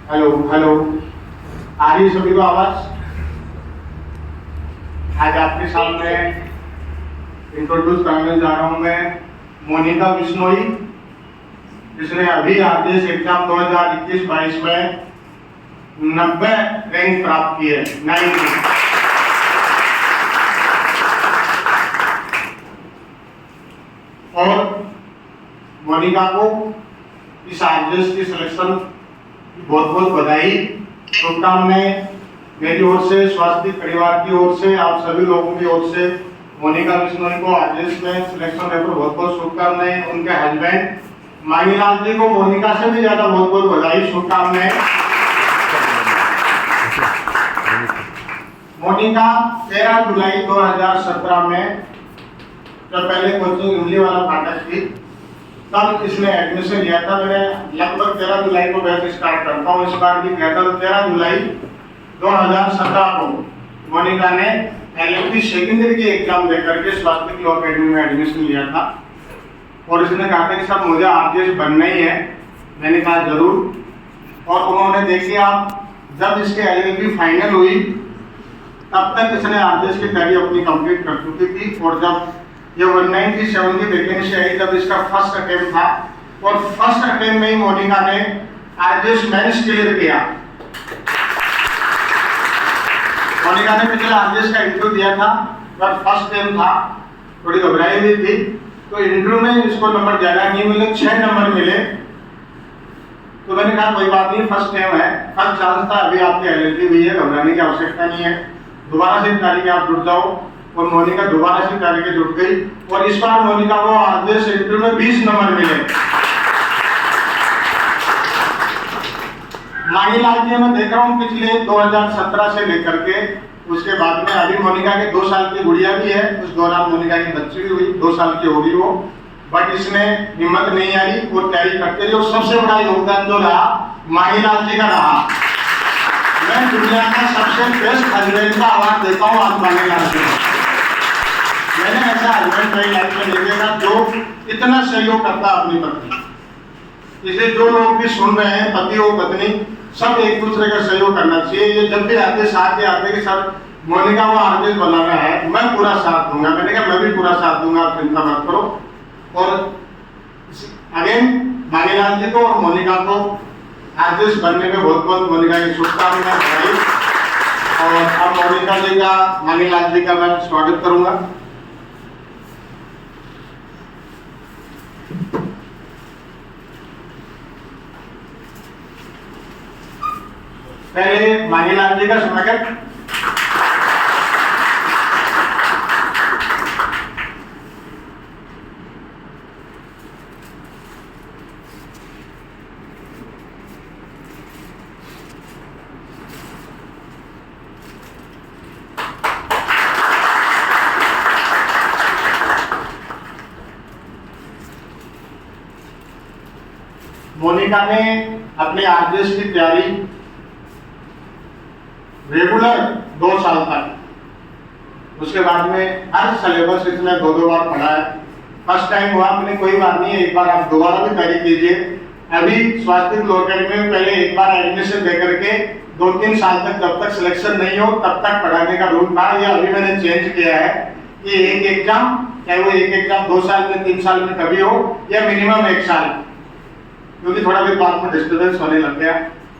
Hello hello, आ रही है सभी को आवाज? आज आपके सामने इंट्रोड्यूस करने जा रहा हूं मैं मोनिका बिश्नोई, जिसने अभी आरडीएस एग्जाम 2021-22 में 90 रैंक प्राप्त की है। 90। और मोनिका को इस आरडीएस की सिलेक्शन बहुत बहुत बधाई, शुभकामनाएं मेरी ओर से, स्वास्थ्य परिवार की ओर से, आप सभी लोगों की ओर से मोनिका बिश्नोई को आरडीएस में सिलेक्शन होने पर बहुत बहुत शुभकामनाएं। उनके हस्बैंड मांगीलाल जी को मोनिका से भी ज्यादा बहुत बहुत बधाई, शुभकामनाएं। मोनिका 13 जुलाई 2017 में जब पहले कोचिंग इमली वाला फाटक थी तब इसने एडमिशन लिया था। मैंने लगभग 13 जुलाई को बैच स्टार्ट करता हूँ, इस बार भी किया था। 13 जुलाई 2017 को मोनिका ने एलएलबी सेकेंडरी की एग्जाम देकर के स्वास्थ्य लॉ अकेडमी में एडमिशन लिया था और इसने कहा था कि सर मुझे आरडीएस बनना ही है। मैंने कहा जरूर। और उन्होंने देखिए आप, जब इसके एलएलबी फाइनल हुई तब तक इसने आरडीएस की तैयारी अपनी कंप्लीट कर चुकी थी। और जब ये 197 की वैकेंसी आई तब इसका फर्स्ट अटेम्प्ट था और फर्स्ट अटेम्प्ट में ही मोनिका ने आरडीएस मेंस क्लियर किया। मोनिका ने पिछले आरडीएस का इंटरव्यू दिया था पर फर्स्ट टाइम था, थोड़ी घबराई हुई थी, तो इंटरव्यू में इसको नंबर ज्यादा नहीं मिले, 6 नंबर मिले। तो मैंने कहा कोई बात नहीं, फर्स्ट टाइम है, फर्स्ट चांस था, अभी आपकी एलएलबी हुई है, घबराने की आवश्यकता नहीं है, दोबारा से तैयारी आप जुट जाओ। और मोनिका दोबारा से तैयारी के जुट गई और इस बार मोनिका को आरडीएस इंटरव्यू में 20 नंबर मिले। मांगीलाल जी मैं देख रहा हूँ पिछले 2017 से लेकर के उसके बाद में अभी मोनिका के 2 साल की गुड़िया भी है, उस दौरान मोनिका की बच्ची भी हुई, 2 साल की होगी वो, बट इसने हिम्मत नहीं आई और तैयारी करते रही। और सबसे बड़ा योगदान जो रहा मांगीलाल जी का रहा। मैं दुनिया का सबसे बेस्ट हस्बैंड का अवार्ड देता हूँ आज मांगीलाल जी को। मैंने ऐसा हस्बैंड मेरी लाइफ में नहीं देखा जो इतना सहयोग करता अपनी पत्नी। इसे जो लोग भी सुन रहे हैं, पति हो पत्नी, सब एक दूसरे का सहयोग करना चाहिए। ये जब भी आते साथ ही आते कि सर मोनिका को आरडीएस बनाना है, मैं पूरा साथ दूंगा। मैंने कहा मैं भी पूरा साथ दूंगा, आप चिंता मत करो। और अगेन मांगीलाल जी को और मोनिका को आरडीएस बनने में बहुत बहुत मोनिका की शुभकामनाएं। और अब मोनिका जी का, मांगीलाल जी का मैं स्वागत करूंगा। पहले मांगीलाल जी का स्वागत। मोनिका ने अपने आरडीएस की तैयारी रेगुलर 2 साल तक, उसके बाद में हर सिलेबस इसने 2 बार पढ़ा है। फर्स्ट टाइम हुआ, मैंने कोई बात नहीं है, एक बार आप दोबारा भी तैयारी कीजिए। अभी स्वास्थ्य लॉ अकेडमी में पहले एक बार एडमिशन दे करके 2-3 साल तक जब तक सिलेक्शन नहीं हो तब तक पढ़ाने का रूल था। ये अभी मैंने चेंज किया है कि एक एग्जाम, चाहे वो एक एग्जाम 2 साल में 3 साल में कभी हो या मिनिमम 1 साल, क्योंकि थोड़ा भी बाद में डिस्टर्बेंस होने लग गया,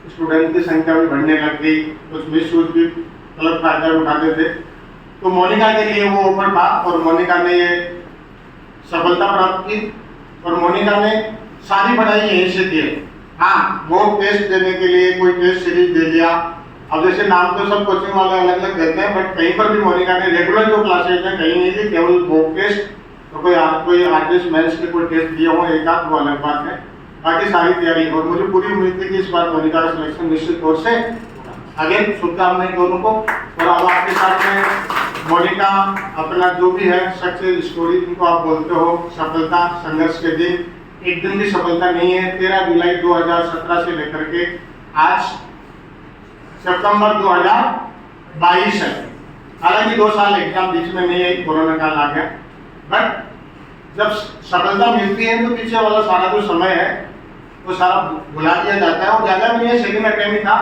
स्टूडेंट की संख्या भी बढ़ने लग गई, कुछ मिसयूज भी गलत फायदा उठाते थे। तो मोनिका के लिए वो ओपन था और मोनिका ने ये सफलता प्राप्त की। और मोनिका ने सारी पढ़ाई यहीं से की है। हाँ, वो टेस्ट देने के लिए कोई टेस्ट सीरीज दे दिया। अब जैसे नाम तो सब कोचिंग वाले अलग अलग देते हैं, बट कहीं पर भी मोनिका ने रेगुलर जो क्लासेज हैं कहीं नहीं दी, केवल मॉक टेस्ट। तो कोई आरडीएस मेंस के कोई टेस्ट दिया हो एक आध, वो अलग बात है, बाकी सारी तैयारी। और मुझे पूरी उम्मीद थी कि इस बार मोनिका का सिलेक्शन निश्चित तौर से। अगेन शुभकामनाएं दोनों को। और अब आपके साथ में मोनिका अपना जो भी है सक्सेस स्टोरी, जिनको आप बोलते हो सफलता संघर्ष के दिन, एक दिन की सफलता नहीं है। 13 जुलाई 2017 से लेकर के आज सितंबर 2022 है। हालांकि 2 साल एग्जाम बीच में नहीं है, कोरोना काल आ गया, बट जब सफलता मिलती है तो पीछे वाला सारा जो समय है वो सारा भुला दिया जाता है। और ज़्यादा भी ये सेकंड अटेम्प्ट ही था,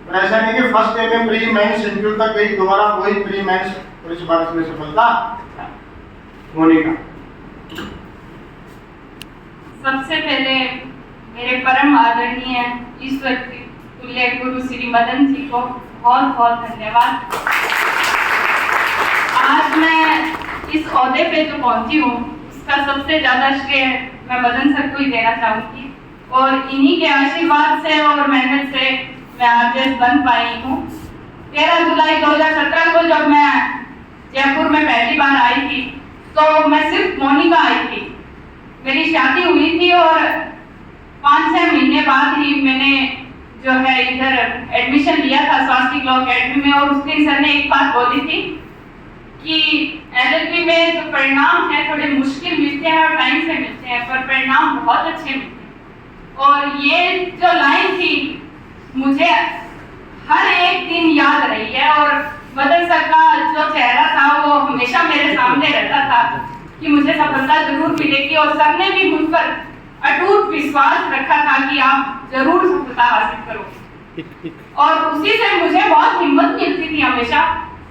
और ऐसा नहीं कि फर्स्ट टाइम में प्री मेंस इंटरव्यू तक गई, दोबारा कोई प्री मेंस पुलिस भारत में सफलता होने का। सबसे पहले मेरे परम आदरणीय ईश्वर तुल्य गुरु श्री मदन जी को बहुत बहुत धन्यवाद। आज मैं इस ओहदे पे जो पहुंची हूँ उसका सबसे ज्यादा श्रेय मैं मदन सर को ही देना चाहूंगी, और इन्हीं के आशीर्वाद से और मेहनत से मैं आरजेएस बन पाई हूँ। 13 जुलाई 2017 को जब मैं जयपुर में पहली बार आई थी तो मैं सिर्फ मोनिका आई थी। मेरी शादी हुई थी और 5-6 महीने बाद ही मैंने जो है इधर एडमिशन लिया था स्वास्थ्य लॉ अकेडमी में। और उस दिन सर ने एक बात बोली थी कि एलएलबी में जो परिणाम है थोड़े मुश्किल मिलते हैं और टाइम से मिलते हैं, पर परिणाम बहुत अच्छे मिलते हैं। और ये जो लाइन थी मुझे हर एक दिन याद रही है, और मदन सर का जो चेहरा था वो हमेशा मेरे सामने रहता था कि मुझे सफलता जरूर मिलेगी। और सर ने भी मुझ पर अटूट विश्वास रखा था कि आप जरूर सफलता हासिल करो। और उसी से मुझे बहुत हिम्मत मिलती थी हमेशा।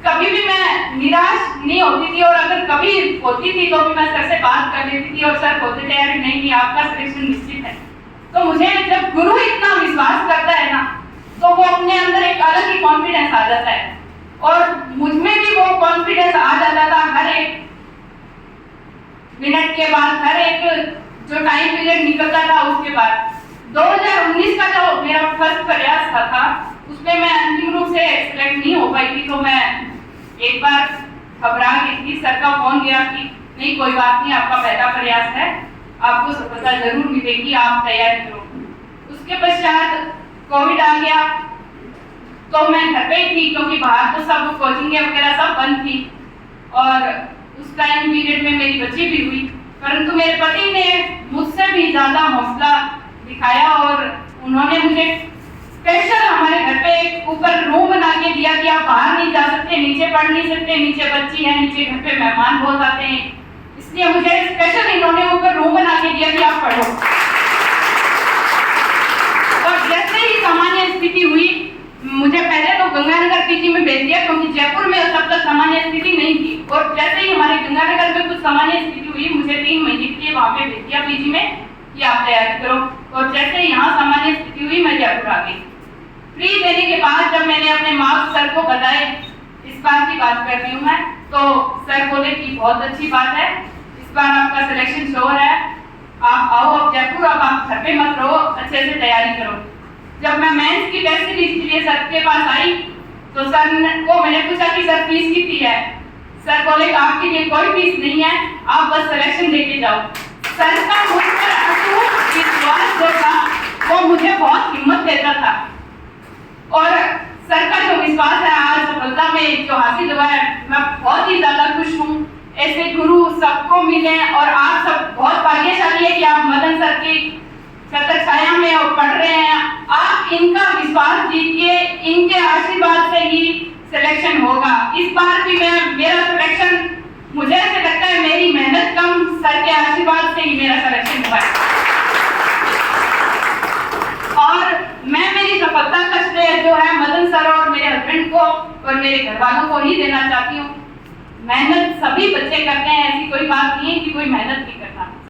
कभी भी मैं निराश नहीं होती थी, और अगर कभी होती थी तो भी मैं सर से बात कर लेती थी और सर बोलते थे यार नहीं आपका सिलेक्शन निश्चित है। तो मुझे जब गुरु इतना विश्वास करता है ना तो वो अपने अंदर एक अलग ही कॉन्फिडेंस आ जाता है, और मुझ में भी वो कॉन्फिडेंस आ जाता था। हर एक मिनट के बाद, हर एक जो टाइम पीरियड निकलता था उसके बाद 2019 का जो मेरा फर्स्ट प्रयास था उसमें मैं अंतिम रूप से सिलेक्ट नहीं हो पाई थी। तो मैं एक बार घबरा गई थी। सर का फोन गया कि नहीं कोई बात नहीं, आपका पहला प्रयास है, आपको सफलता जरूर मिलेगी, आप तैयारी करो। उसके पश्चात कोविड आ गया तो मैं घर पे ही थी, क्योंकि बाहर तो सब कोचिंग वगैरह सब बंद थी। और उस टाइम पीरियड में मेरी बच्ची भी हुई, परंतु मेरे पति ने मुझसे भी ज्यादा हौसला दिखाया और उन्होंने मुझे स्पेशल हमारे घर पे एक ऊपर रूम बना के दिया कि आप बाहर नहीं जा सकते, नीचे पढ़ नहीं सकते, नीचे बच्ची है, नीचे घर पे मेहमान बहुत आते हैं, इसलिए मुझे स्पेशल इन्होंने ऊपर रूम बना के दिया कि आप पढ़ो। और जैसे ही सामान्य स्थिति हुई, मुझे पहले तो गंगानगर पीजी में भेज दिया, क्योंकि जयपुर में तब तक सामान्य स्थिति नहीं थी। और जैसे ही हमारे गंगानगर में कुछ सामान्य स्थिति हुई, मुझे 3 महीने के लिए वहां पे भेज दिया पीजी में कि आप तैयारी करो। और जैसे ही यहाँ सामान्य स्थिति हुई मैं जयपुर आ गई। फ्री देने के बाद जब मैंने अपने मार्क्स सर को बताए, इस बार की बात कर रही हूँ मैं, तो सर बोले कि बहुत अच्छी बात है, इस बार आपका सिलेक्शन श्योर है, आप आओ अब जयपुर, अब आप घर पे मत रहो, अच्छे से तैयारी करो। जब मैं मेंस की टेस्ट सीरीज के लिए सर के पास आई तो सर को मैंने पूछा कि सर फीस कितनी है। सर बोले आपके लिए कोई फीस नहीं है, आप बस सिलेक्शन देके जाओ। सर का मुझ पर अटूट विश्वास जो था वो मुझे बहुत हिम्मत देता था। और सर का जो विश्वास है आज सफलता में जो हासिल हुआ है, मैं बहुत ही ज्यादा खुश हूँ। ऐसे गुरु सबको मिले और आप सब बहुत भाग्यशाली है कि आप मदन सर की छत्र छाया में और पढ़ रहे हैं। आप इनका विश्वास जीतिए, इनके आशीर्वाद से ही सिलेक्शन होगा। इस बार भी मेरा सिलेक्शन, मुझे ऐसा लगता है मेरी मेहनत कम, सर के आशीर्वाद से ही मेरा सिलेक्शन हुआ है। और मैं मेरी सफलता का श्रेय जो है मदन सर और मेरे हस्बैंड को और मेरे घर वालों को ही देना चाहती हूँ। मेहनत सभी बच्चे करते हैं, ऐसी कोई बात नहीं है कि कोई मेहनत नहीं करता।